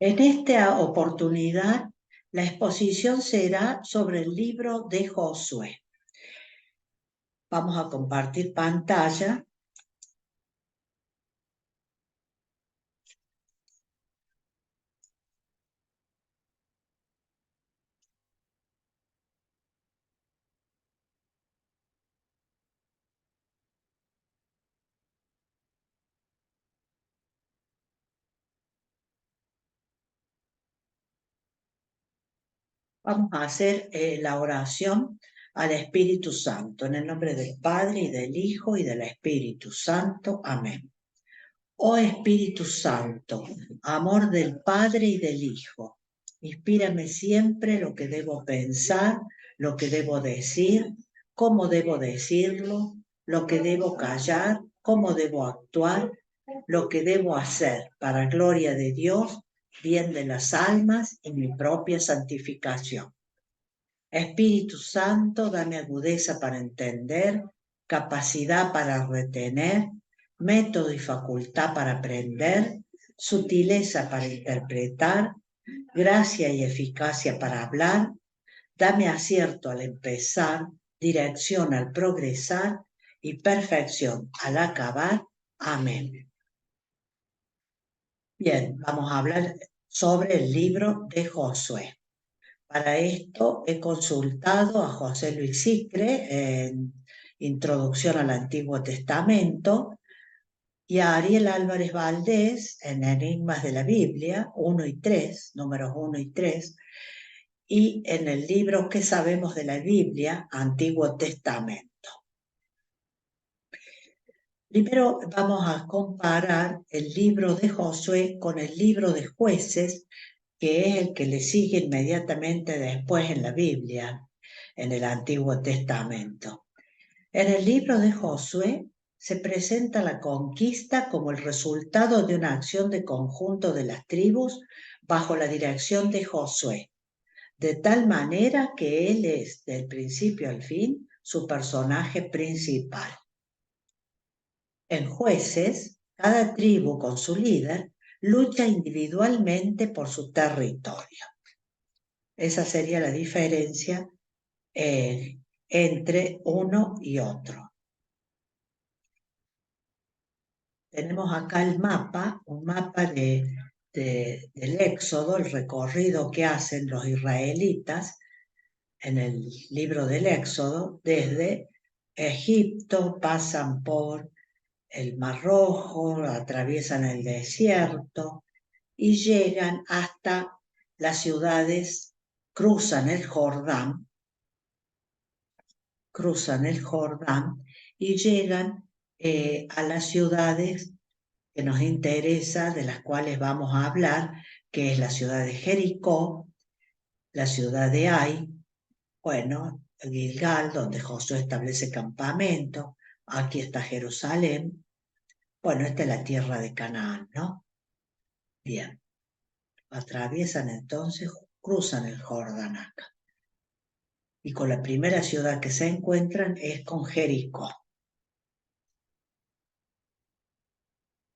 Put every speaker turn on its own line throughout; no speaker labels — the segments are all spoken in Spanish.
En esta oportunidad, la exposición será sobre el libro de Josué. Vamos a compartir pantalla. Vamos a hacer la oración al Espíritu Santo, en el nombre del Padre, y del Hijo, y del Espíritu Santo. Amén. Oh Espíritu Santo, amor del Padre y del Hijo, inspírame siempre lo que debo pensar, lo que debo decir, cómo debo decirlo, lo que debo callar, cómo debo actuar, lo que debo hacer para gloria de Dios, bien de las almas y mi propia santificación. Espíritu Santo, dame agudeza para entender, capacidad para retener, método y facultad para aprender, sutileza para interpretar, gracia y eficacia para hablar. Dame acierto al empezar, dirección al progresar y perfección al acabar. Amén. Bien, vamos a hablar sobre el libro de Josué. Para esto he consultado a José Luis Sicre en Introducción al Antiguo Testamento y a Ariel Álvarez Valdés en Enigmas de la Biblia 1 y 3, números 1 y 3, y en el libro ¿Qué sabemos de la Biblia? Antiguo Testamento. Primero vamos a comparar el libro de Josué con el libro de Jueces, que es el que le sigue inmediatamente después en la Biblia, en el Antiguo Testamento. En el libro de Josué se presenta la conquista como el resultado de una acción de conjunto de las tribus bajo la dirección de Josué, de tal manera que él es, del principio al fin, su personaje principal. En Jueces, cada tribu con su líder lucha individualmente por su territorio. Esa sería la diferencia entre uno y otro. Tenemos acá el mapa, un mapa del Éxodo, el recorrido que hacen los israelitas en el libro del Éxodo, desde Egipto, pasan por el Mar Rojo, atraviesan el desierto y llegan hasta las ciudades, cruzan el Jordán y llegan a las ciudades que nos interesa, de las cuales vamos a hablar, que es la ciudad de Jericó, la ciudad de Ai, bueno, Gilgal, donde Josué establece campamento, aquí está Jerusalén, bueno, esta es la tierra de Canaán, ¿no? Bien, atraviesan entonces, cruzan el Jordán acá. Y con la primera ciudad que se encuentran es con Jericó.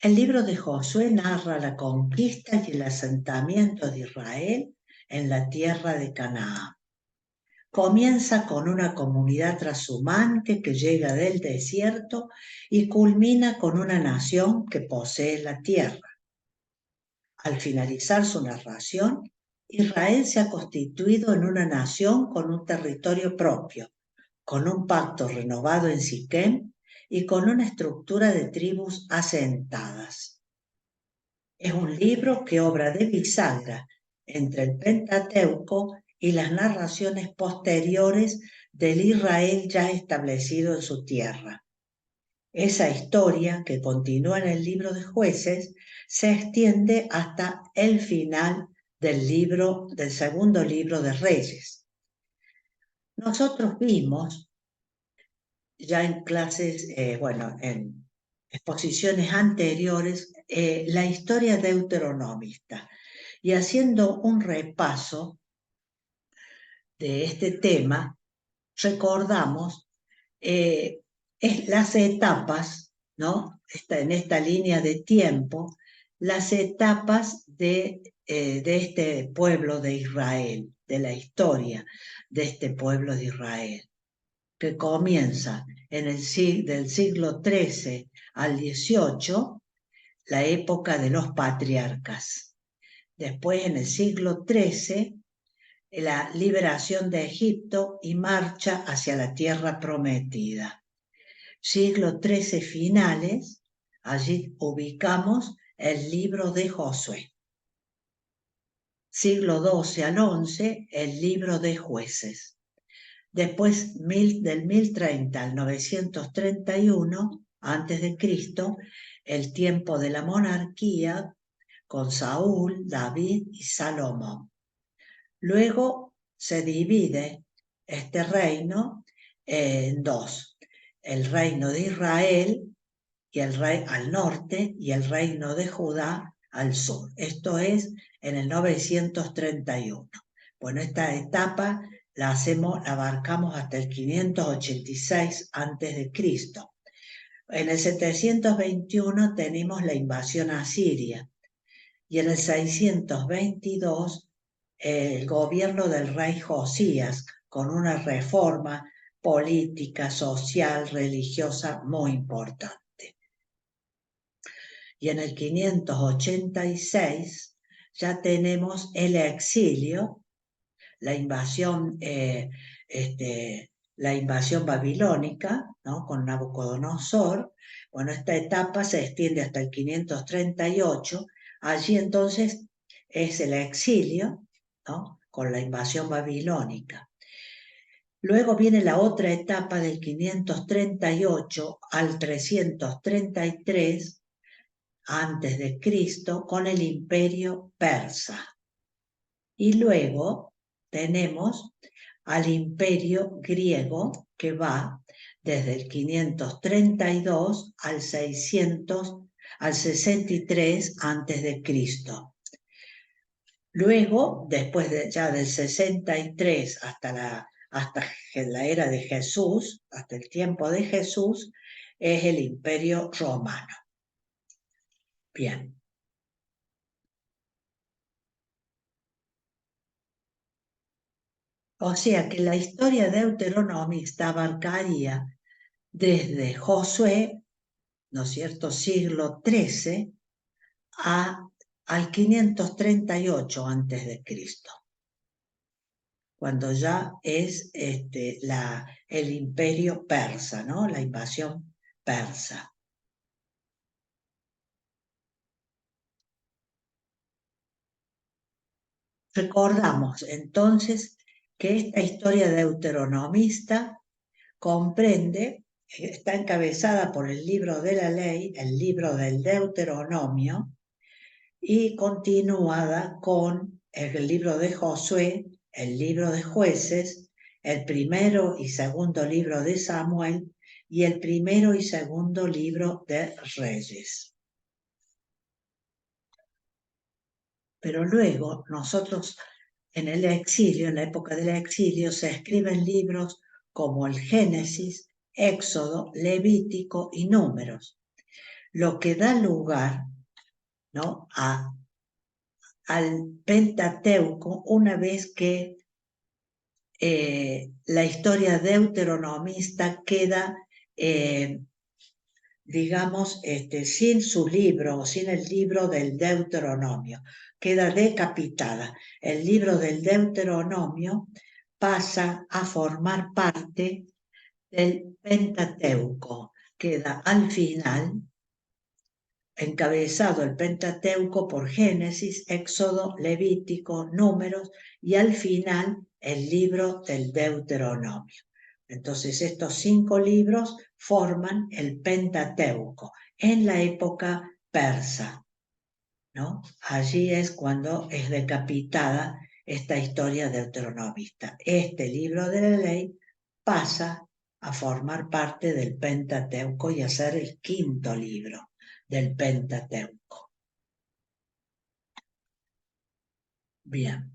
El libro de Josué narra la conquista y el asentamiento de Israel en la tierra de Canaán. Comienza con una comunidad trashumante que llega del desierto y culmina con una nación que posee la tierra. Al finalizar su narración, Israel se ha constituido en una nación con un territorio propio, con un pacto renovado en Siquem y con una estructura de tribus asentadas. Es un libro que obra de bisagra entre el Pentateuco y las narraciones posteriores del Israel ya establecido en su tierra. Esa historia, que continúa en el libro de Jueces, se extiende hasta el final del segundo libro de Reyes. Nosotros vimos ya en clases, en exposiciones anteriores, la historia deuteronomista. Y haciendo un repaso de este tema, recordamos las etapas, ¿no? En esta línea de tiempo, las etapas de este pueblo de Israel, de la historia de este pueblo de Israel, que comienza del siglo XIII al XVIII, la época de los patriarcas. Después, en el siglo XIII, la liberación de Egipto y marcha hacia la tierra prometida. Siglo XIII finales, allí ubicamos el libro de Josué. Siglo XII al XI, el libro de Jueces. Después, del 1030 al 931 a.C., el tiempo de la monarquía con Saúl, David y Salomón. Luego se divide este reino en dos: el reino de Israel y el rey al norte y el reino de Judá al sur. Esto es en el 931. Bueno, esta etapa la abarcamos hasta el 586 a.C. En el 721 tenemos la invasión asiria y en el 622 el gobierno del rey Josías, con una reforma política, social, religiosa muy importante. Y en el 586 ya tenemos el exilio, la invasión, la invasión babilónica, ¿no?, con Nabucodonosor. Bueno, esta etapa se extiende hasta el 538. Allí entonces es el exilio, ¿no?, con la invasión babilónica. Luego viene la otra etapa del 538 al 333 antes de Cristo, con el imperio persa. Y luego tenemos al imperio griego, que va desde el 532 al 63 antes de Cristo. Luego, después ya del 63 hasta la era de Jesús, hasta el tiempo de Jesús, es el imperio romano. Bien. O sea que la historia deuteronomista abarcaría desde Josué, ¿no es cierto?, siglo XIII, al 538 a.C., cuando ya es el imperio persa, ¿no?, la invasión persa. Recordamos entonces que esta historia deuteronomista comprende, está encabezada por el libro de la ley, el libro del Deuteronomio, y continuada con el libro de Josué, el libro de Jueces, el primero y segundo libro de Samuel y el primero y segundo libro de Reyes. Pero luego nosotros en el exilio, en la época del exilio, se escriben libros como el Génesis, Éxodo, Levítico y Números, lo que da lugar, ¿no?, al Pentateuco, una vez que la historia deuteronomista queda, digamos, sin su libro, sin el libro del Deuteronomio, queda decapitada. El libro del Deuteronomio pasa a formar parte del Pentateuco, queda al final encabezado el Pentateuco por Génesis, Éxodo, Levítico, Números y al final el libro del Deuteronomio. Entonces estos 5 libros forman el Pentateuco en la época persa, ¿no? Allí es cuando es decapitada esta historia deuteronomista. Este libro de la ley pasa a formar parte del Pentateuco y a ser el 5.º libro del Pentateuco. Bien.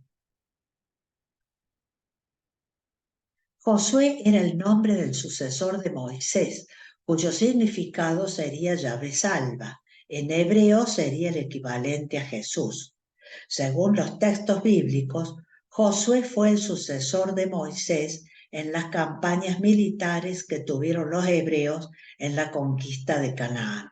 Josué era el nombre del sucesor de Moisés, cuyo significado sería Yahvé salva, En hebreo sería el equivalente a Jesús. Según los textos bíblicos, Josué fue el sucesor de Moisés en las campañas militares que tuvieron los hebreos en la conquista de Canaán.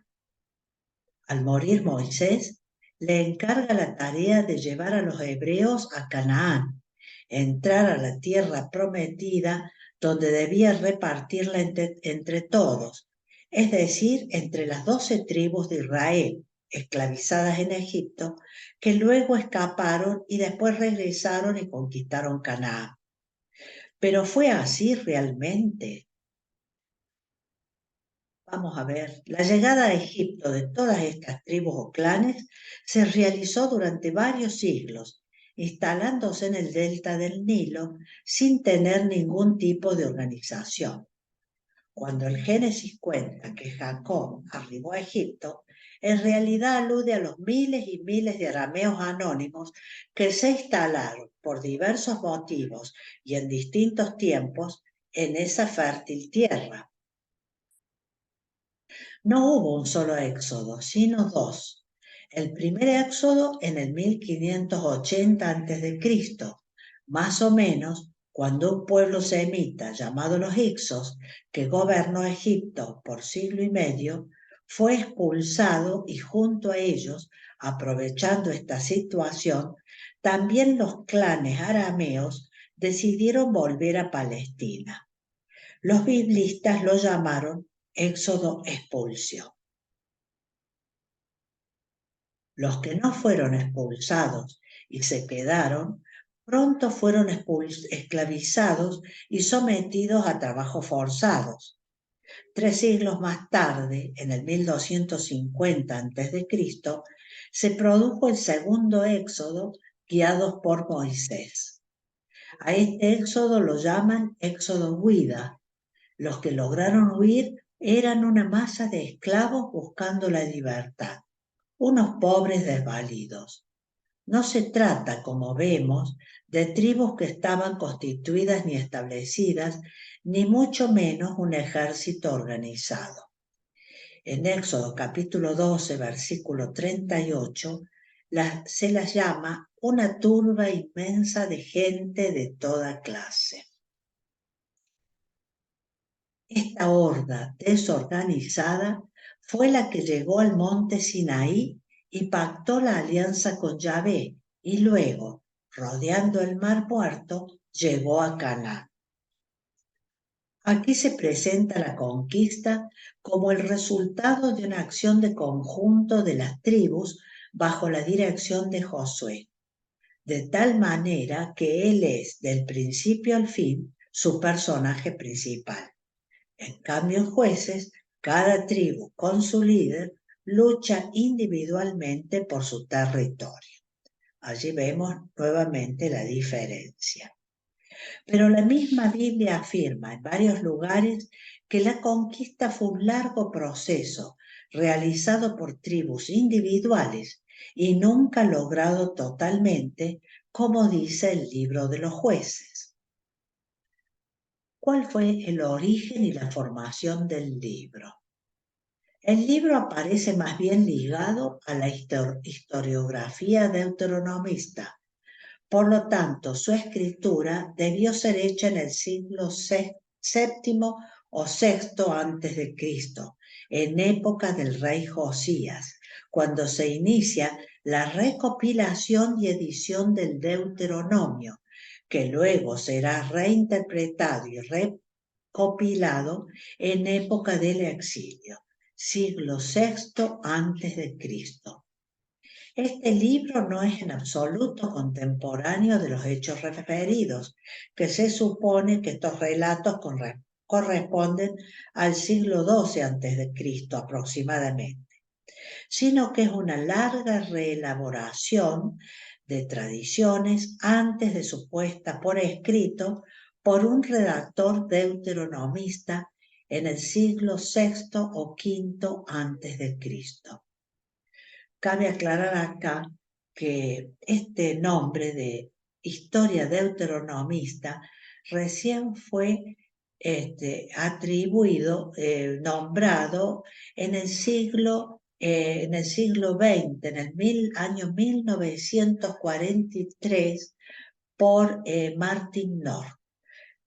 Al morir Moisés, le encarga la tarea de llevar a los hebreos a Canaán, entrar a la tierra prometida donde debía repartirla entre todos, es decir, entre las 12 tribus de Israel, esclavizadas en Egipto, que luego escaparon y después regresaron y conquistaron Canaán. Pero ¿fue así realmente? Vamos a ver, la llegada a Egipto de todas estas tribus o clanes se realizó durante varios siglos, instalándose en el delta del Nilo sin tener ningún tipo de organización. Cuando el Génesis cuenta que Jacob arribó a Egipto, en realidad alude a los miles y miles de arameos anónimos que se instalaron por diversos motivos y en distintos tiempos en esa fértil tierra. No hubo un solo éxodo, sino dos. El primer éxodo en el 1580 a.C., más o menos cuando un pueblo semita llamado los Hicsos, que gobernó Egipto por siglo y medio, fue expulsado y junto a ellos, aprovechando esta situación, también los clanes arameos decidieron volver a Palestina. Los biblistas lo llamaron Éxodo expulsión. Los que no fueron expulsados y se quedaron, pronto fueron esclavizados y sometidos a trabajos forzados. 3 siglos más tarde, en el 1250 a.C., se produjo el segundo éxodo guiados por Moisés. A este éxodo lo llaman éxodo huida. Los que lograron huir eran una masa de esclavos buscando la libertad, unos pobres desvalidos. No se trata, como vemos, de tribus que estaban constituidas ni establecidas, ni mucho menos un ejército organizado. En Éxodo capítulo 12, versículo 38, se las llama una turba inmensa de gente de toda clase. Esta horda desorganizada fue la que llegó al monte Sinaí y pactó la alianza con Yahvé y luego, rodeando el mar Muerto, llegó a Canaán. Aquí se presenta la conquista como el resultado de una acción de conjunto de las tribus bajo la dirección de Josué, de tal manera que él es, del principio al fin, su personaje principal. En cambio, en Jueces, cada tribu con su líder lucha individualmente por su territorio. Allí vemos nuevamente la diferencia. Pero la misma Biblia afirma en varios lugares que la conquista fue un largo proceso realizado por tribus individuales y nunca logrado totalmente, como dice el libro de los Jueces. ¿Cuál fue el origen y la formación del libro? El libro aparece más bien ligado a la historiografía deuteronomista. Por lo tanto, su escritura debió ser hecha en el siglo VII o VI antes de Cristo, en época del rey Josías, cuando se inicia la recopilación y edición del Deuteronomio, que luego será reinterpretado y recopilado en época del exilio, siglo VI antes de Cristo. Este libro no es en absoluto contemporáneo de los hechos referidos, que se supone que estos relatos corresponden al siglo XII a.C. aproximadamente, sino que es una larga reelaboración de tradiciones antes de su puesta por escrito por un redactor deuteronomista en el siglo VI o V antes de Cristo. Cabe aclarar acá que este nombre de historia deuteronomista recién fue atribuido, nombrado en el siglo en el siglo XX, en el año 1943, por Martin Knorr,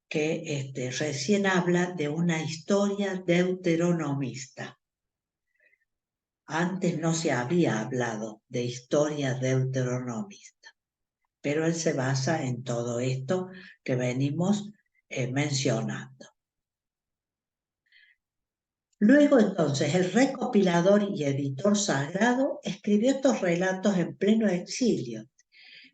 que recién habla de una historia deuteronomista. Antes no se había hablado de historia deuteronomista, pero él se basa en todo esto que venimos mencionando. Luego entonces el recopilador y editor sagrado escribió estos relatos en pleno exilio,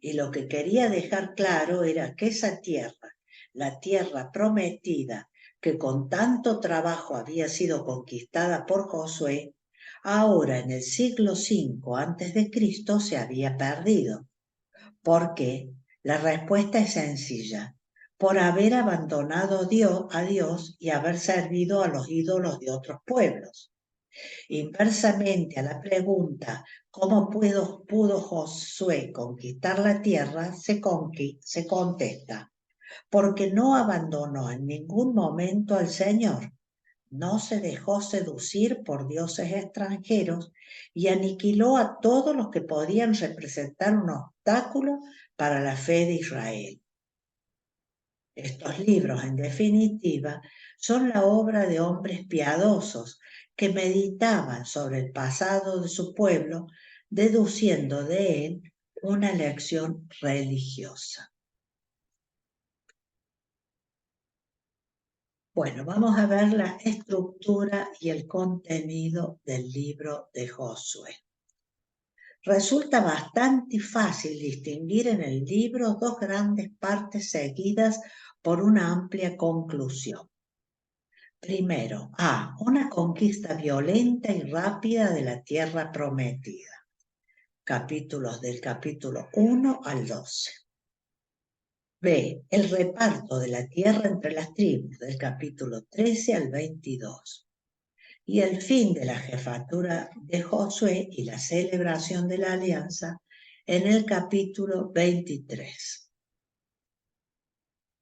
y lo que quería dejar claro era que esa tierra, la tierra prometida, que con tanto trabajo había sido conquistada por Josué, ahora en el siglo V a.C. se había perdido. ¿Por qué? La respuesta es sencilla: por haber abandonado a Dios y haber servido a los ídolos de otros pueblos. Inversamente a la pregunta ¿cómo pudo Josué conquistar la tierra? Se contesta: porque no abandonó en ningún momento al Señor, no se dejó seducir por dioses extranjeros y aniquiló a todos los que podían representar un obstáculo para la fe de Israel. Estos libros, en definitiva, son la obra de hombres piadosos que meditaban sobre el pasado de su pueblo, deduciendo de él una lección religiosa. Bueno, vamos a ver la estructura y el contenido del libro de Josué. Resulta bastante fácil distinguir en el libro dos grandes partes seguidas por una amplia conclusión. Primero, una conquista violenta y rápida de la tierra prometida. Capítulos del capítulo 1 al 12. B, el reparto de la tierra entre las tribus del capítulo 13 al 22. Y el fin de la jefatura de Josué y la celebración de la alianza en el capítulo 23.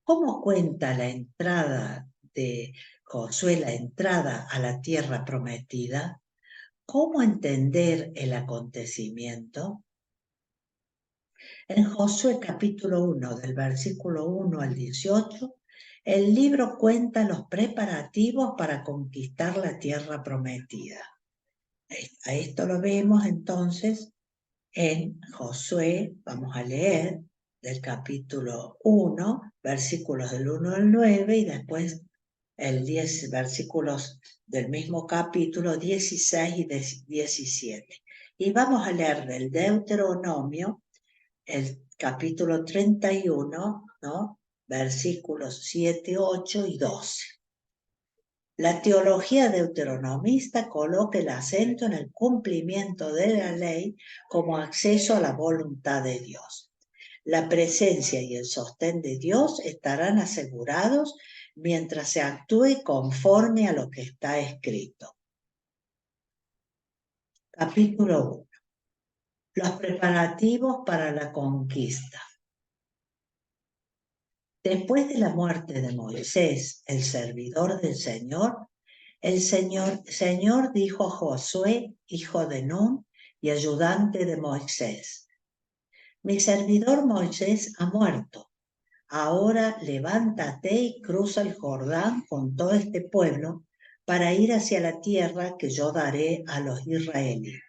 ¿Cómo cuenta la entrada de Josué, la entrada a la tierra prometida? ¿Cómo entender el acontecimiento? En Josué capítulo 1, del versículo 1 al 18, el libro cuenta los preparativos para conquistar la tierra prometida. A esto lo vemos entonces en Josué, vamos a leer del capítulo 1, versículos del 1 al 9, y después el 10 versículos del mismo capítulo 16 y 17. Y vamos a leer del Deuteronomio el capítulo 31, ¿no? Versículos 7, 8 y 12. La teología deuteronomista coloca el acento en el cumplimiento de la ley como acceso a la voluntad de Dios. La presencia y el sostén de Dios estarán asegurados mientras se actúe conforme a lo que está escrito. Capítulo 1. Los preparativos para la conquista. Después de la muerte de Moisés, el servidor del Señor, el Señor dijo a Josué, hijo de Nun y ayudante de Moisés: mi servidor Moisés ha muerto. Ahora levántate y cruza el Jordán con todo este pueblo para ir hacia la tierra que yo daré a los israelitas.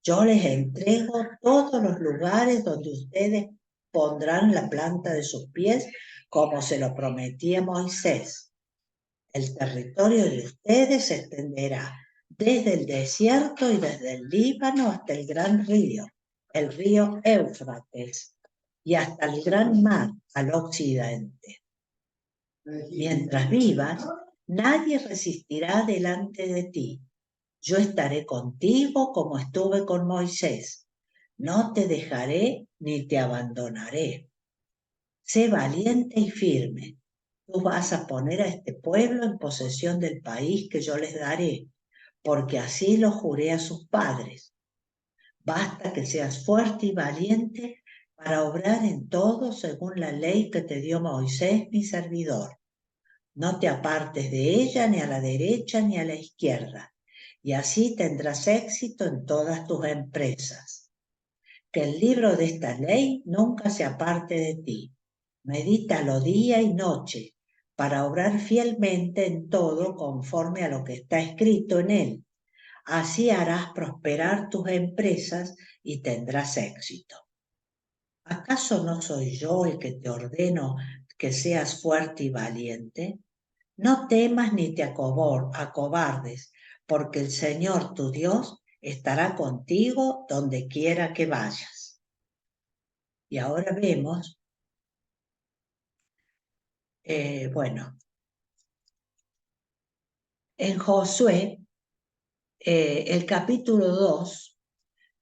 Yo les entrego todos los lugares donde ustedes pondrán la planta de sus pies, como se lo prometí a Moisés. El territorio de ustedes se extenderá desde el desierto y desde el Líbano hasta el gran río, el río Éufrates, y hasta el gran mar al occidente. Mientras vivas, nadie resistirá delante de ti. Yo estaré contigo como estuve con Moisés. No te dejaré ni te abandonaré. Sé valiente y firme. Tú vas a poner a este pueblo en posesión del país que yo les daré, porque así lo juré a sus padres. Basta que seas fuerte y valiente para obrar en todo según la ley que te dio Moisés, mi servidor. No te apartes de ella ni a la derecha ni a la izquierda, y así tendrás éxito en todas tus empresas. Que el libro de esta ley nunca se aparte de ti. Medítalo día y noche, para obrar fielmente en todo conforme a lo que está escrito en él. Así harás prosperar tus empresas y tendrás éxito. ¿Acaso no soy yo el que te ordeno que seas fuerte y valiente? No temas ni te acobardes, porque el Señor tu Dios estará contigo donde quiera que vayas. Y ahora vemos, bueno, en Josué, el capítulo 2,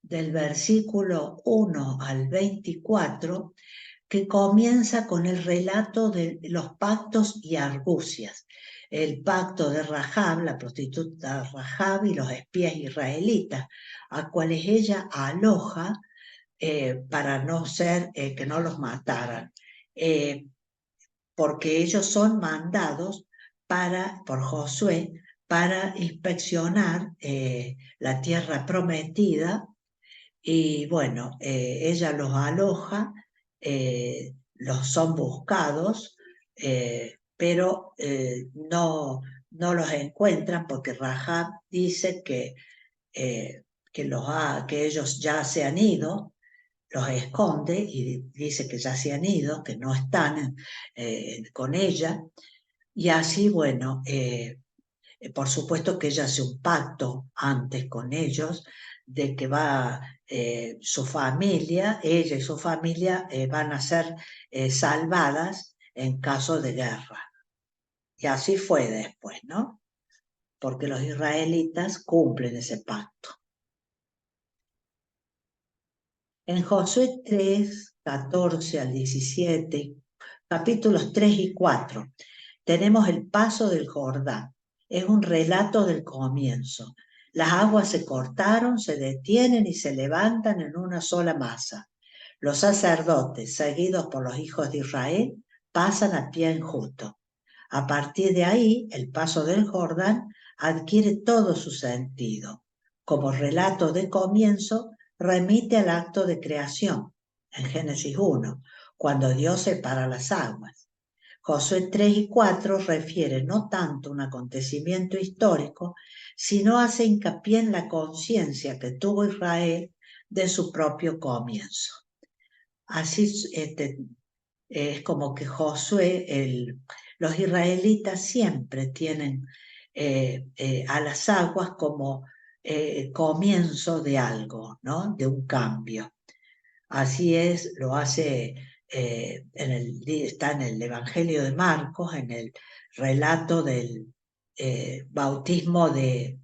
del versículo 1 al 24, que comienza con el relato de los pactos y argucias. El pacto de Rahab, la prostituta Rahab, y los espías israelitas, a cuales ella aloja para no ser, que no los mataran, porque ellos son mandados por Josué para inspeccionar la tierra prometida. Y bueno, ella los aloja, los son buscados, pero no los encuentran porque Rahab dice eh, que ellos ya se han ido, los esconde y dice que ya se han ido, que no están con ella. Y así, bueno, por supuesto que ella hace un pacto antes con ellos de que su familia, ella y su familia van a ser salvadas en caso de guerra. Y así fue después, ¿no? Porque los israelitas cumplen ese pacto. En Josué 3, 14 al 17, capítulos 3 y 4, tenemos el paso del Jordán. Es un relato del comienzo. Las aguas se cortaron, se detienen y se levantan en una sola masa. Los sacerdotes, seguidos por los hijos de Israel, pasan a pie enjuto. A partir de ahí, el paso del Jordán adquiere todo su sentido. Como relato de comienzo, remite al acto de creación, en Génesis 1, cuando Dios separa las aguas. Josué 3 y 4 refiere no tanto un acontecimiento histórico, sino hace hincapié en la conciencia que tuvo Israel de su propio comienzo. Así es como que los israelitas siempre tienen a las aguas como comienzo de algo, ¿no? De un cambio. Así es, lo hace, está en el Evangelio de Marcos, en el relato del bautismo del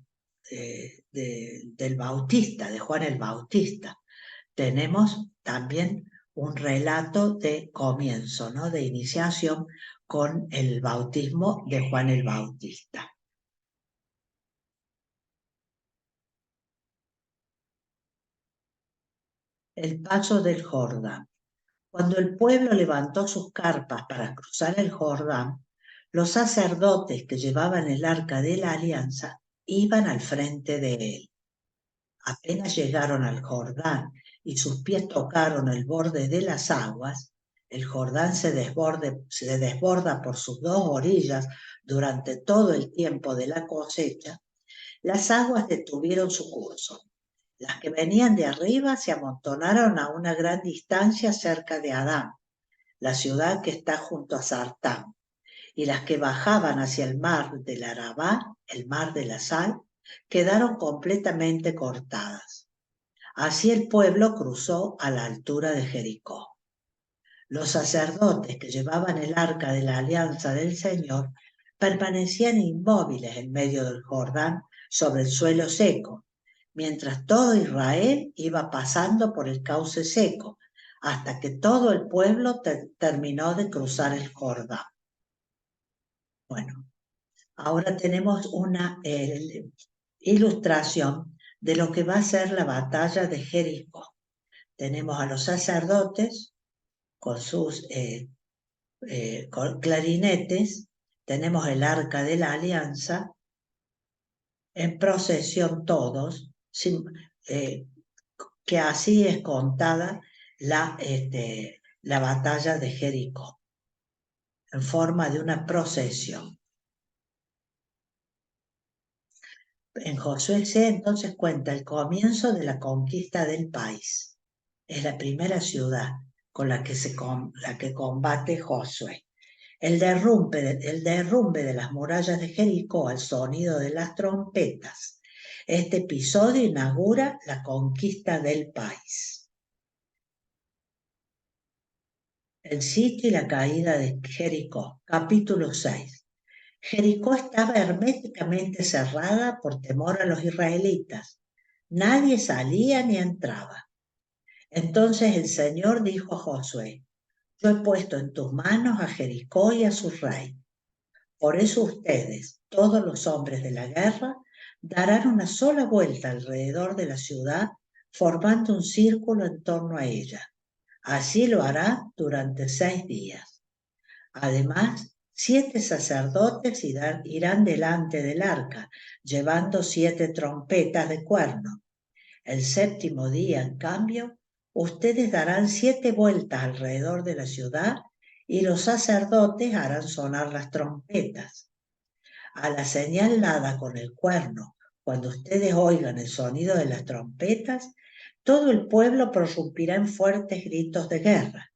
Bautista, de Juan el Bautista. Tenemos también un relato de comienzo, ¿no? De iniciación con el bautismo de Juan el Bautista. El paso del Jordán. Cuando el pueblo levantó sus carpas para cruzar el Jordán, los sacerdotes que llevaban el arca de la alianza iban al frente de él. Apenas llegaron al Jordán y sus pies tocaron el borde de las aguas, el Jordán se desborda por sus dos orillas durante todo el tiempo de la cosecha. Las aguas detuvieron su curso. Las que venían de arriba se amontonaron a una gran distancia cerca de Adán, la ciudad que está junto a Sartán, y las que bajaban hacia el mar del Arabá, el mar de la sal, quedaron completamente cortadas. Así el pueblo cruzó a la altura de Jericó. Los sacerdotes que llevaban el arca de la alianza del Señor permanecían inmóviles en medio del Jordán sobre el suelo seco, mientras todo Israel iba pasando por el cauce seco, hasta que todo el pueblo terminó de cruzar el Jordán. Bueno, ahora tenemos una ilustración de lo que va a ser la batalla de Jericó. Tenemos a los sacerdotes con sus con clarinetes, tenemos el arca de la alianza, en procesión todos, que así es contada la batalla de Jericó, en forma de una procesión. En Josué C entonces cuenta el comienzo de la conquista del país. Es la primera ciudad con la que combate Josué. El derrumbe de las murallas de Jericó al sonido de las trompetas. Este episodio inaugura la conquista del país. El sitio y la caída de Jericó, capítulo 6. Jericó estaba herméticamente cerrada por temor a los israelitas. Nadie salía ni entraba. Entonces el Señor dijo a Josué: yo he puesto en tus manos a Jericó y a su rey. Por eso ustedes, todos los hombres de la guerra, darán una sola vuelta alrededor de la ciudad, formando un círculo en torno a ella. Así lo harán durante 6 días. Además, 7 sacerdotes irán delante del arca, llevando 7 trompetas de cuerno. El séptimo día, en cambio, ustedes darán 7 vueltas alrededor de la ciudad y los sacerdotes harán sonar las trompetas. A la señal dada con el cuerno, cuando ustedes oigan el sonido de las trompetas, todo el pueblo prorrumpirá en fuertes gritos de guerra.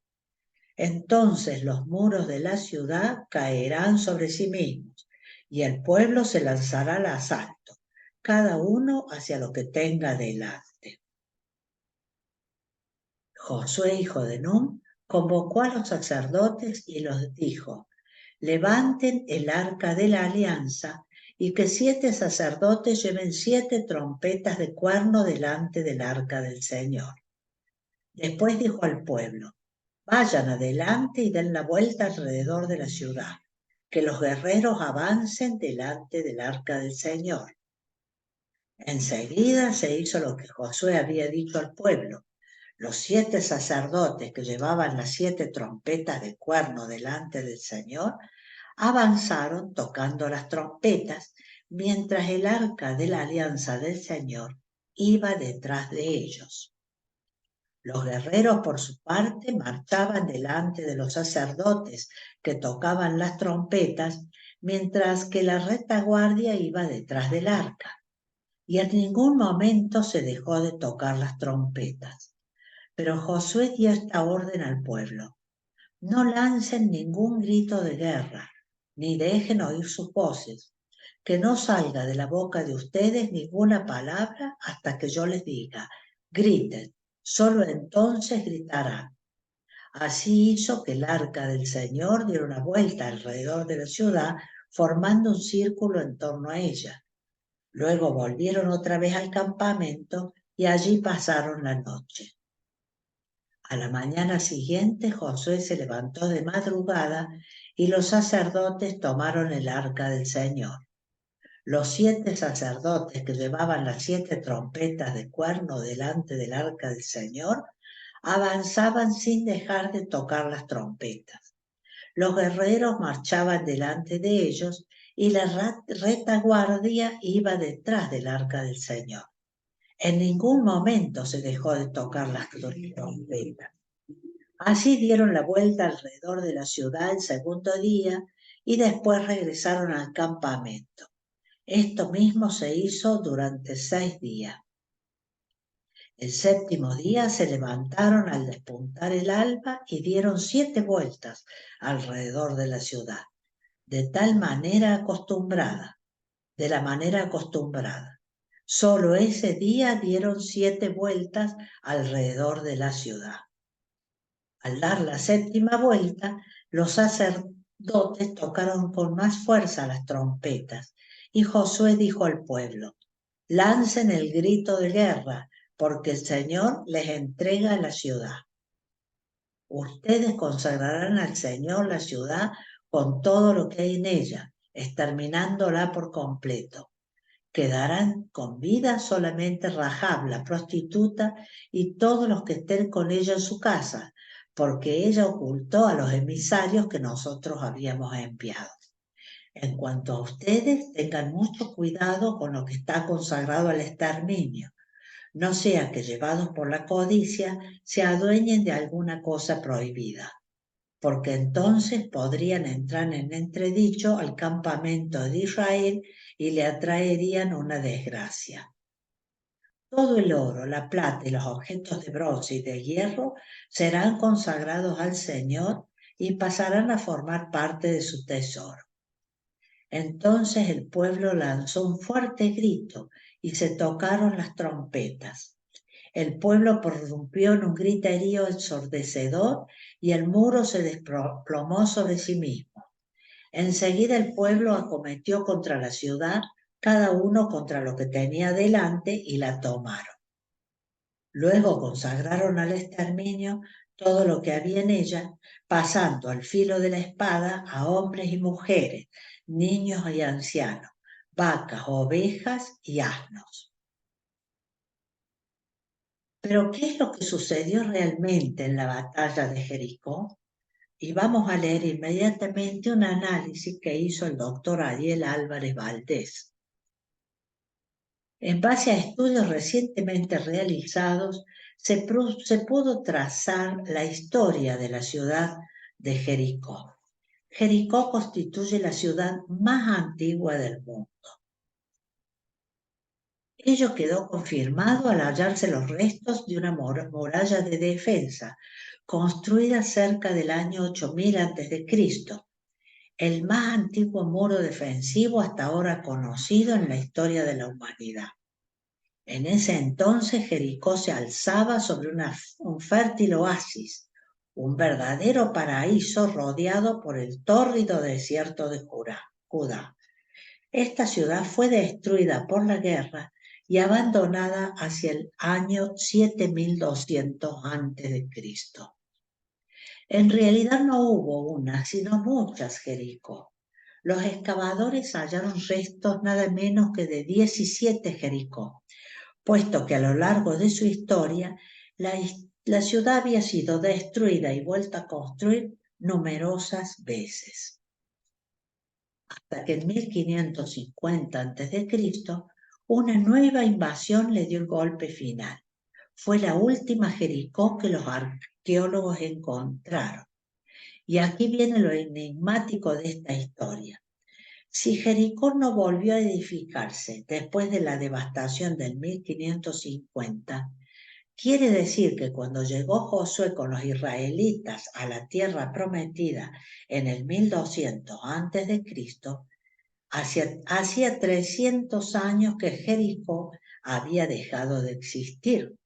Entonces los muros de la ciudad caerán sobre sí mismos y el pueblo se lanzará al asalto, cada uno hacia lo que tenga delante. Josué, hijo de Nun, convocó a los sacerdotes y los dijo: levanten el arca de la alianza y que 7 sacerdotes lleven 7 trompetas de cuerno delante del arca del Señor. Después dijo al pueblo: vayan adelante y den la vuelta alrededor de la ciudad, que los guerreros avancen delante del arca del Señor. Enseguida se hizo lo que Josué había dicho al pueblo. Los 7 sacerdotes que llevaban las 7 trompetas de cuerno delante del Señor avanzaron tocando las trompetas, mientras el arca de la alianza del Señor iba detrás de ellos. Los guerreros, por su parte, marchaban delante de los sacerdotes que tocaban las trompetas, mientras que la retaguardia iba detrás del arca. Y en ningún momento se dejó de tocar las trompetas. Pero Josué dio esta orden al pueblo: no lancen ningún grito de guerra, ni dejen oír sus voces, que no salga de la boca de ustedes ninguna palabra hasta que yo les diga: griten. Solo entonces gritarán. Así hizo que el arca del Señor diera una vuelta alrededor de la ciudad, formando un círculo en torno a ella. Luego volvieron otra vez al campamento y allí pasaron la noche. A la mañana siguiente Josué se levantó de madrugada y los sacerdotes tomaron el arca del Señor. Los 7 sacerdotes que llevaban las 7 trompetas de cuerno delante del arca del Señor avanzaban sin dejar de tocar las trompetas. Los guerreros marchaban delante de ellos y la retaguardia iba detrás del arca del Señor. En ningún momento se dejó de tocar las trompetas. Así dieron la vuelta alrededor de la ciudad el segundo día y después regresaron al campamento. Esto mismo se hizo durante 6 días. El séptimo día se levantaron al despuntar el alba y dieron 7 vueltas alrededor de la ciudad, de la manera acostumbrada. Solo ese día dieron 7 vueltas alrededor de la ciudad. Al dar la 7ª vuelta, los sacerdotes tocaron con más fuerza las trompetas, y Josué dijo al pueblo: lancen el grito de guerra, porque el Señor les entrega la ciudad. Ustedes consagrarán al Señor la ciudad con todo lo que hay en ella, exterminándola por completo. Quedarán con vida solamente Rahab, la prostituta, y todos los que estén con ella en su casa, porque ella ocultó a los emisarios que nosotros habíamos enviado. En cuanto a ustedes, tengan mucho cuidado con lo que está consagrado al exterminio, no sea que llevados por la codicia se adueñen de alguna cosa prohibida, porque entonces podrían entrar en entredicho al campamento de Israel y le atraerían una desgracia. Todo el oro, la plata y los objetos de bronce y de hierro serán consagrados al Señor y pasarán a formar parte de su tesoro. Entonces el pueblo lanzó un fuerte grito y se tocaron las trompetas. El pueblo prorrumpió en un griterío ensordecedor y el muro se desplomó sobre sí mismo. Enseguida el pueblo acometió contra la ciudad, cada uno contra lo que tenía delante, y la tomaron. Luego consagraron al exterminio todo lo que había en ella, pasando al filo de la espada a hombres y mujeres, niños y ancianos, vacas, ovejas y asnos. Pero ¿qué es lo que sucedió realmente en la batalla de Jericó? Y vamos a leer inmediatamente un análisis que hizo el doctor Ariel Álvarez Valdés. En base a estudios recientemente realizados, se pudo trazar la historia de la ciudad de Jericó. Jericó constituye la ciudad más antigua del mundo. Ello quedó confirmado al hallarse los restos de una muralla de defensa, construida cerca del año 8000 a.C., el más antiguo muro defensivo hasta ahora conocido en la historia de la humanidad. En ese entonces Jericó se alzaba sobre un fértil oasis, un verdadero paraíso rodeado por el tórrido desierto de Judá. Esta ciudad fue destruida por la guerra y abandonada hacia el año 7200 a.C. En realidad no hubo una, sino muchas Jericó. Los excavadores hallaron restos nada menos que de 17 Jericó, puesto que a lo largo de su historia la ciudad había sido destruida y vuelta a construir numerosas veces. Hasta que en 1550 a.C., una nueva invasión le dio el golpe final. Fue la última Jericó que los arqueólogos encontraron. Y aquí viene lo enigmático de esta historia. Si Jericó no volvió a edificarse después de la devastación del 1550, quiere decir que cuando llegó Josué con los israelitas a la tierra prometida en el 1200 a.C., hacía 300 años que Jericó había dejado de existir.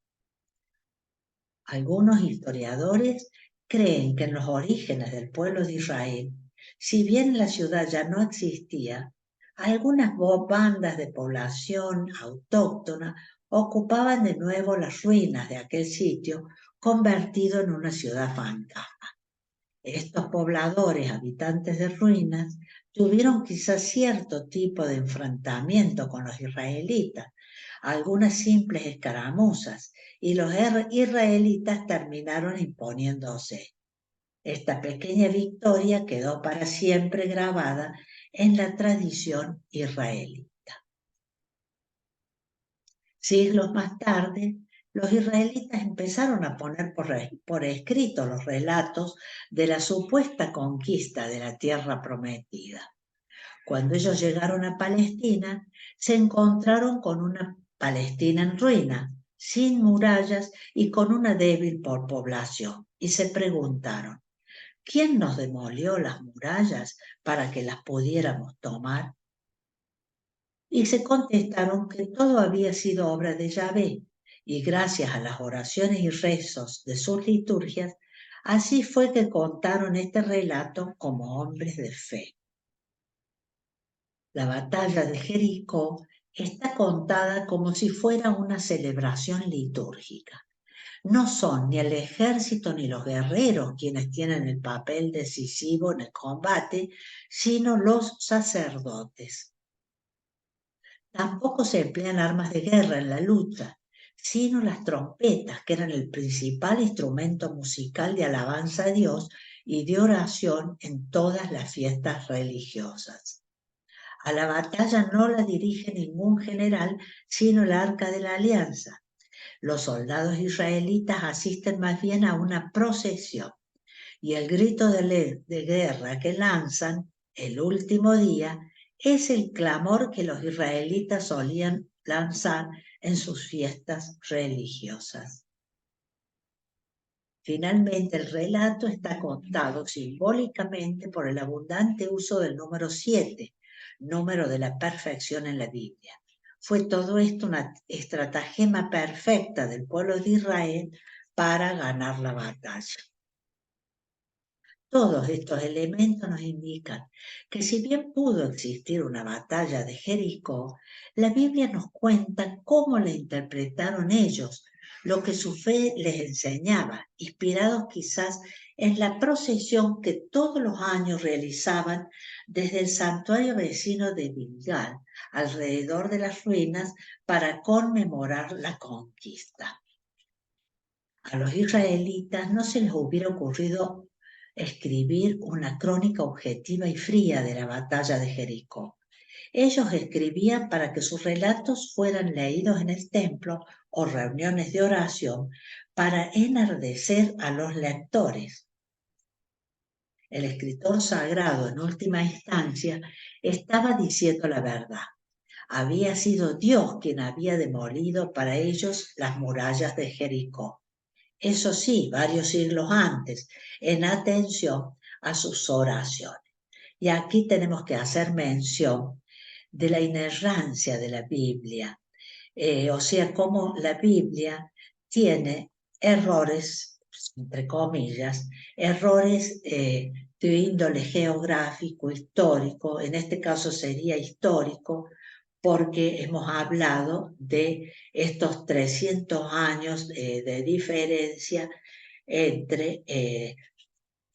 Algunos historiadores creen que en los orígenes del pueblo de Israel, si bien la ciudad ya no existía, algunas bandas de población autóctona ocupaban de nuevo las ruinas de aquel sitio convertido en una ciudad fantasma. Estos pobladores, habitantes de ruinas, tuvieron quizás cierto tipo de enfrentamiento con los israelitas, algunas simples escaramuzas, y los israelitas terminaron imponiéndose. Esta pequeña victoria quedó para siempre grabada en la tradición israelita. Siglos más tarde, los israelitas empezaron a poner por escrito los relatos de la supuesta conquista de la tierra prometida. Cuando ellos llegaron a Palestina, se encontraron con una Palestina en ruina, sin murallas y con una débil población, y se preguntaron, ¿quién nos demolió las murallas para que las pudiéramos tomar? Y se contestaron que todo había sido obra de Yahvé, y gracias a las oraciones y rezos de sus liturgias, así fue que contaron este relato como hombres de fe. La batalla de Jericó está contada como si fuera una celebración litúrgica. No son ni el ejército ni los guerreros quienes tienen el papel decisivo en el combate, sino los sacerdotes. Tampoco se emplean armas de guerra en la lucha, sino las trompetas, que eran el principal instrumento musical de alabanza a Dios y de oración en todas las fiestas religiosas. A la batalla no la dirige ningún general, sino el Arca de la Alianza. Los soldados israelitas asisten más bien a una procesión y el grito de guerra que lanzan el último día es el clamor que los israelitas solían lanzar en sus fiestas religiosas. Finalmente, el relato está contado simbólicamente por el abundante uso del número 7, número de la perfección en la Biblia. Fue todo esto una estratagema perfecta del pueblo de Israel para ganar la batalla. Todos estos elementos nos indican que si bien pudo existir una batalla de Jericó, la Biblia nos cuenta cómo la interpretaron ellos, lo que su fe les enseñaba, inspirados quizás en la procesión que todos los años realizaban desde el santuario vecino de Gilgal, alrededor de las ruinas, para conmemorar la conquista. A los israelitas no se les hubiera ocurrido escribir una crónica objetiva y fría de la batalla de Jericó. Ellos escribían para que sus relatos fueran leídos en el templo o reuniones de oración para enardecer a los lectores. El escritor sagrado, en última instancia, estaba diciendo la verdad. Había sido Dios quien había demolido para ellos las murallas de Jericó. Eso sí, varios siglos antes, en atención a sus oraciones. Y aquí tenemos que hacer mención de la inerrancia de la Biblia, o sea, cómo la Biblia tiene errores, entre comillas, errores de índole geográfico, histórico, en este caso sería histórico, porque hemos hablado de estos 300 años de diferencia entre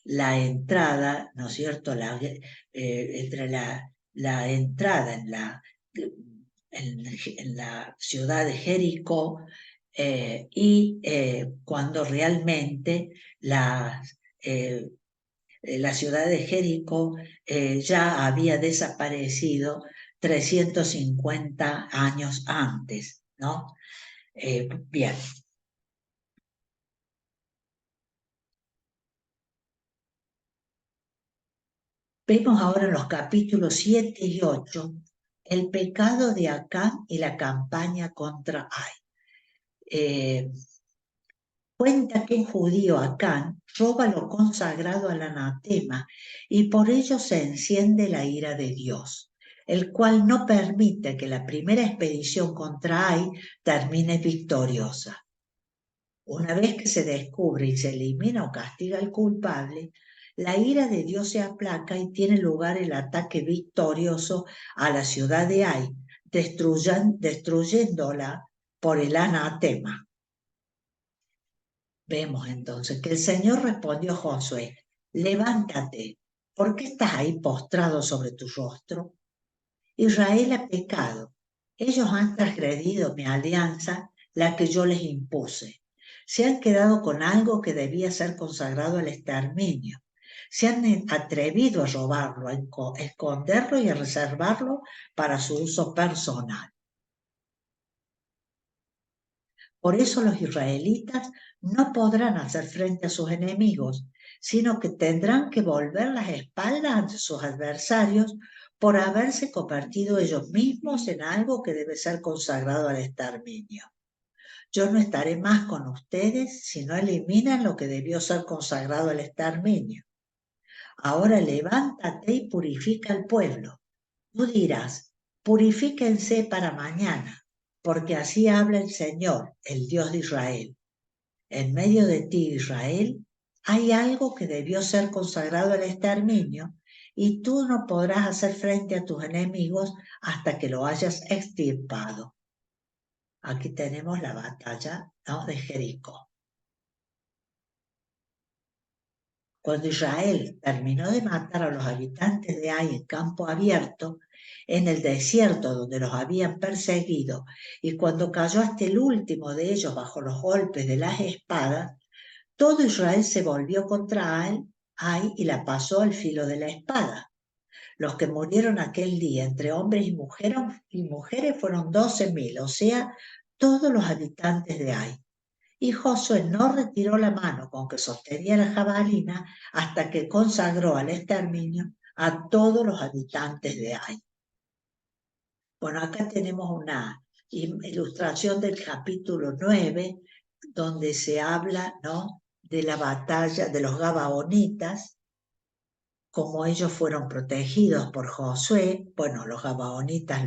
la entrada, ¿no es cierto?, entre la entrada en la ciudad de Jericó y cuando realmente la ciudad de Jericó ya había desaparecido 350 años antes, ¿no? Bien. Vemos ahora en los capítulos 7 y 8 el pecado de Acán y la campaña contra Ai. Cuenta que un judío, Acán, roba lo consagrado al anatema y por ello se enciende la ira de Dios, el cual no permite que la primera expedición contra Ai termine victoriosa. Una vez que se descubre y se elimina o castiga al culpable, la ira de Dios se aplaca y tiene lugar el ataque victorioso a la ciudad de Ai, destruyéndola por el anatema. Vemos entonces que el Señor respondió a Josué: levántate, ¿por qué estás ahí postrado sobre tu rostro? Israel ha pecado, ellos han transgredido mi alianza, la que yo les impuse. Se han quedado con algo que debía ser consagrado al exterminio. Se han atrevido a robarlo, a esconderlo y a reservarlo para su uso personal. Por eso los israelitas no podrán hacer frente a sus enemigos, sino que tendrán que volver las espaldas ante sus adversarios por haberse convertido ellos mismos en algo que debe ser consagrado al exterminio. Yo no estaré más con ustedes si no eliminan lo que debió ser consagrado al exterminio. Ahora levántate y purifica al pueblo. Tú dirás: purifíquense para mañana, porque así habla el Señor, el Dios de Israel. En medio de ti, Israel, hay algo que debió ser consagrado al exterminio, y tú no podrás hacer frente a tus enemigos hasta que lo hayas extirpado. Aquí tenemos la batalla, ¿no?, de Jericó. Cuando Israel terminó de matar a los habitantes de Ai en campo abierto, en el desierto donde los habían perseguido, y cuando cayó hasta el último de ellos bajo los golpes de las espadas, todo Israel se volvió contra Ai y la pasó al filo de la espada. Los que murieron aquel día entre hombres y mujeres fueron 12.000, o sea, todos los habitantes de Ai. Y Josué no retiró la mano con que sostenía la jabalina hasta que consagró al exterminio a todos los habitantes de Ai. Bueno, acá tenemos una ilustración del capítulo 9, donde se habla, ¿no?, de la batalla de los Gabaonitas, como ellos fueron protegidos por Josué. Bueno, los Gabaonitas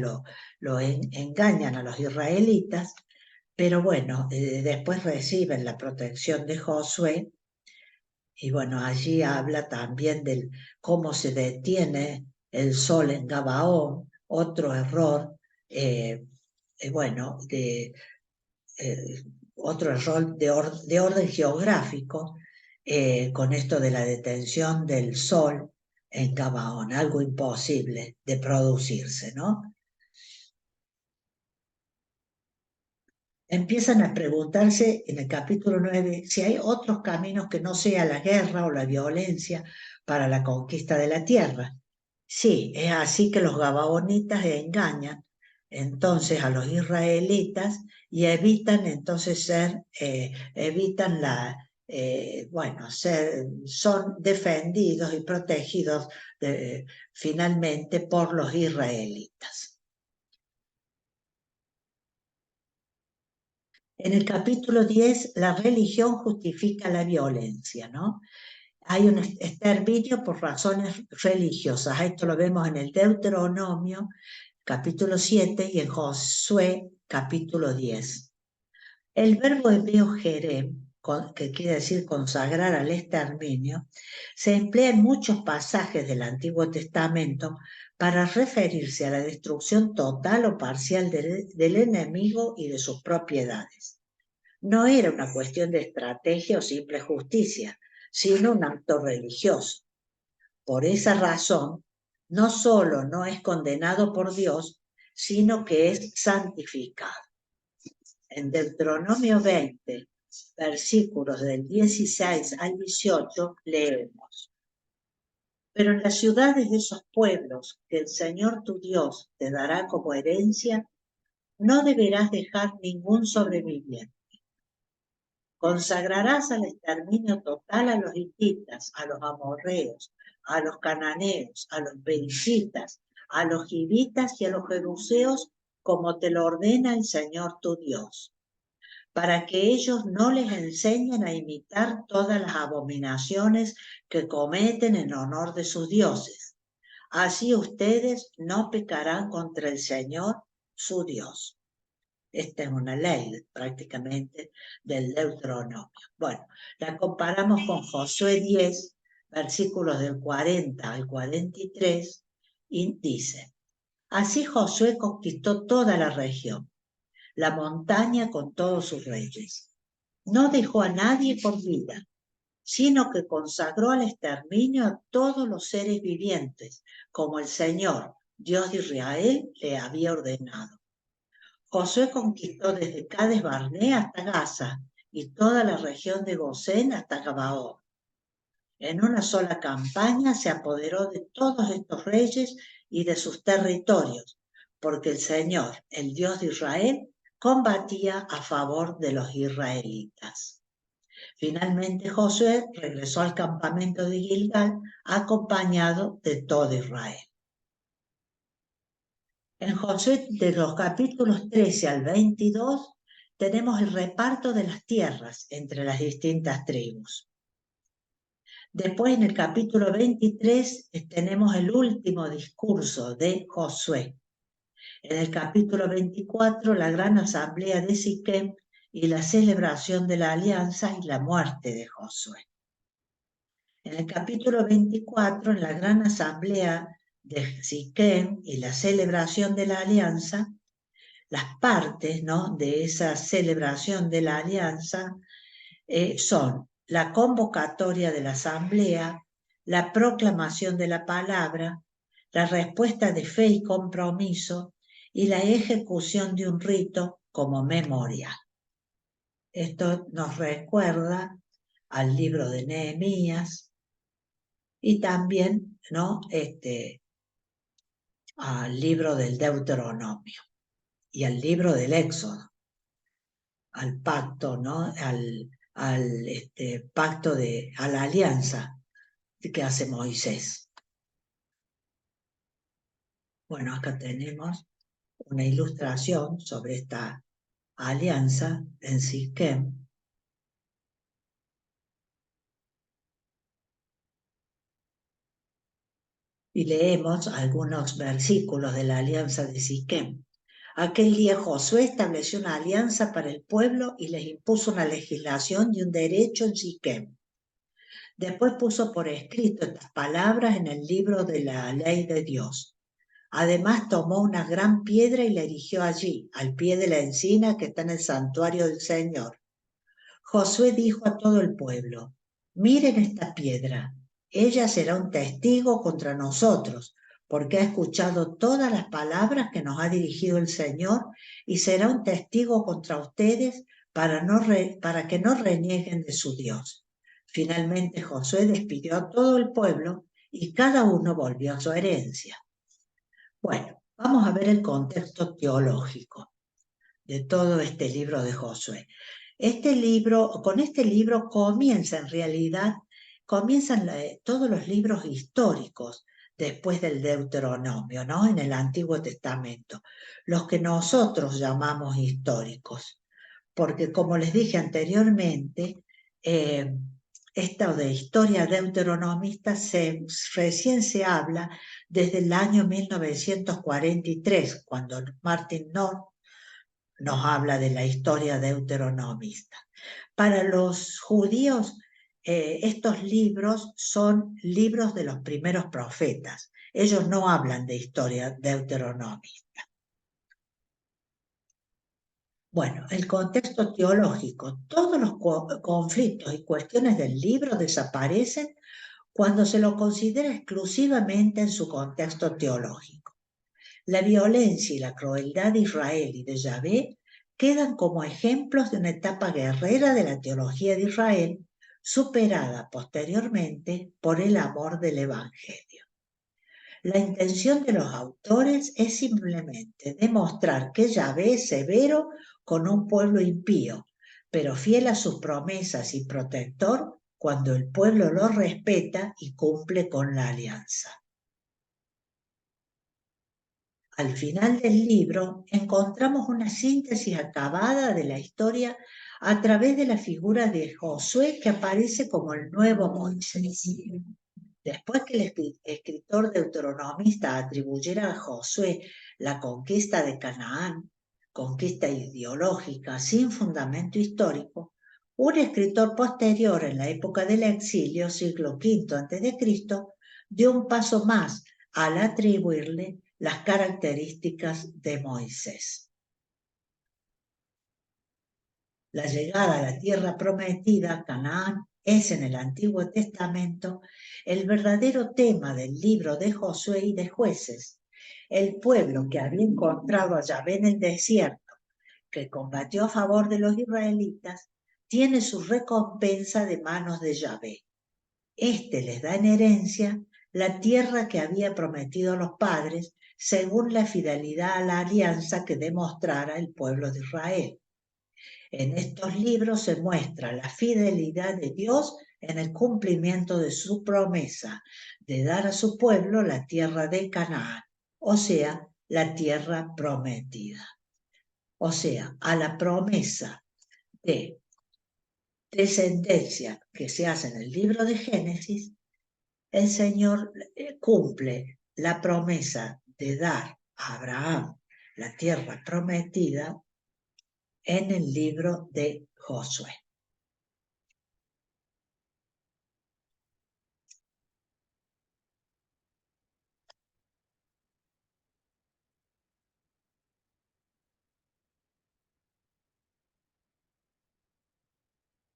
lo engañan a los israelitas, pero bueno, después reciben la protección de Josué. Y bueno, allí habla también de cómo se detiene el sol en Gabaón, otro error, bueno, eh, otro error de orden geográfico, con esto de la detención del sol en Gabaón, algo imposible de producirse, ¿no? Empiezan a preguntarse en el capítulo 9 si hay otros caminos que no sea la guerra o la violencia para la conquista de la tierra. Sí, es así que los gabaonitas engañan entonces a los israelitas y evitan entonces evitan bueno, son defendidos y protegidos finalmente por los israelitas. En el capítulo 10, la religión justifica la violencia, ¿no? Hay un exterminio por razones religiosas. Esto lo vemos en el Deuteronomio, capítulo 7, y en Josué, capítulo 10. El verbo hebreo jerem, que quiere decir consagrar al exterminio, se emplea en muchos pasajes del Antiguo Testamento para referirse a la destrucción total o parcial del enemigo y de sus propiedades. No era una cuestión de estrategia o simple justicia, sino un acto religioso. Por esa razón, no solo no es condenado por Dios, sino que es santificado. En Deuteronomio 20, versículos del 16 al 18, leemos: Pero en las ciudades de esos pueblos que el Señor tu Dios te dará como herencia, no deberás dejar ningún sobreviviente. Consagrarás al exterminio total a los hititas, a los amorreos, a los cananeos, a los pericitas, a los givitas y a los jebuseos, como te lo ordena el Señor tu Dios, para que ellos no les enseñen a imitar todas las abominaciones que cometen en honor de sus dioses. Así ustedes no pecarán contra el Señor su Dios. Esta es una ley prácticamente del Deuteronomio. Bueno, la comparamos con Josué 10, versículos del 40 al 43, y dice: Así Josué conquistó toda la región, la montaña con todos sus reyes. No dejó a nadie por vida, sino que consagró al exterminio a todos los seres vivientes, como el Señor, Dios de Israel, le había ordenado. Josué conquistó desde Cades Barnea hasta Gaza y toda la región de Gosén hasta Gabaón. En una sola campaña se apoderó de todos estos reyes y de sus territorios, porque el Señor, el Dios de Israel, combatía a favor de los israelitas. Finalmente Josué regresó al campamento de Gilgal acompañado de todo Israel. En Josué, de los capítulos 13 al 22, tenemos el reparto de las tierras entre las distintas tribus. Después, en el capítulo 23, tenemos el último discurso de Josué. En el capítulo 24, la gran asamblea de Siquem y la celebración de la alianza y la muerte de Josué. En el capítulo 24, en la gran asamblea de Siquem y la celebración de la alianza, las partes, ¿no?, de esa celebración de la alianza son la convocatoria de la asamblea, la proclamación de la palabra, la respuesta de fe y compromiso y la ejecución de un rito como memorial. Esto nos recuerda al libro de Nehemías y también, ¿no?, al libro del Deuteronomio y al libro del Éxodo, al pacto, ¿no? Al pacto a la alianza que hace Moisés. Bueno, acá tenemos una ilustración sobre esta alianza en Siquem. Y leemos algunos versículos de la alianza de Siquem. Aquel día Josué estableció una alianza para el pueblo y les impuso una legislación y un derecho en Siquem. Después puso por escrito estas palabras en el libro de la ley de Dios. Además tomó una gran piedra y la erigió allí, al pie de la encina que está en el santuario del Señor. Josué dijo a todo el pueblo: miren esta piedra, ella será un testigo contra nosotros, porque ha escuchado todas las palabras que nos ha dirigido el Señor, y será un testigo contra ustedes para que no renieguen de su Dios. Finalmente Josué despidió a todo el pueblo y cada uno volvió a su herencia. Bueno, vamos a ver el contexto teológico de todo este libro de Josué. Con este libro comienzan todos los libros históricos después del Deuteronomio, ¿no? En el Antiguo Testamento, los que nosotros llamamos históricos, porque como les dije anteriormente, esto de historia deuteronomista recién se habla desde el año 1943, cuando Martin North nos habla de la historia deuteronomista. Para los judíos, estos libros son libros de los primeros profetas. Ellos no hablan de historia deuteronomista. Bueno, el contexto teológico. Todos los conflictos y cuestiones del libro desaparecen cuando se lo considera exclusivamente en su contexto teológico. La violencia y la crueldad de Israel y de Yahvé quedan como ejemplos de una etapa guerrera de la teología de Israel, superada posteriormente por el amor del Evangelio. La intención de los autores es simplemente demostrar que Yahvé es severo con un pueblo impío, pero fiel a sus promesas y protector cuando el pueblo lo respeta y cumple con la alianza. Al final del libro encontramos una síntesis acabada de la historia a través de la figura de Josué, que aparece como el nuevo Moisés. Después que el escritor deuteronomista atribuyera a Josué la conquista de Canaán, conquista ideológica sin fundamento histórico, un escritor posterior en la época del exilio, siglo V a.C., dio un paso más al atribuirle las características de Moisés. La llegada a la tierra prometida, Canaán, es en el Antiguo Testamento el verdadero tema del libro de Josué y de Jueces. El pueblo que había encontrado a Yahvé en el desierto, que combatió a favor de los israelitas, tiene su recompensa de manos de Yahvé. Este les da en herencia la tierra que había prometido a los padres, según la fidelidad a la alianza que demostrara el pueblo de Israel. En estos libros se muestra la fidelidad de Dios en el cumplimiento de su promesa de dar a su pueblo la tierra de Canaán, o sea, la tierra prometida. O sea, a la promesa de descendencia que se hace en el libro de Génesis, el Señor cumple la promesa de dar a Abraham la tierra prometida en el libro de Josué.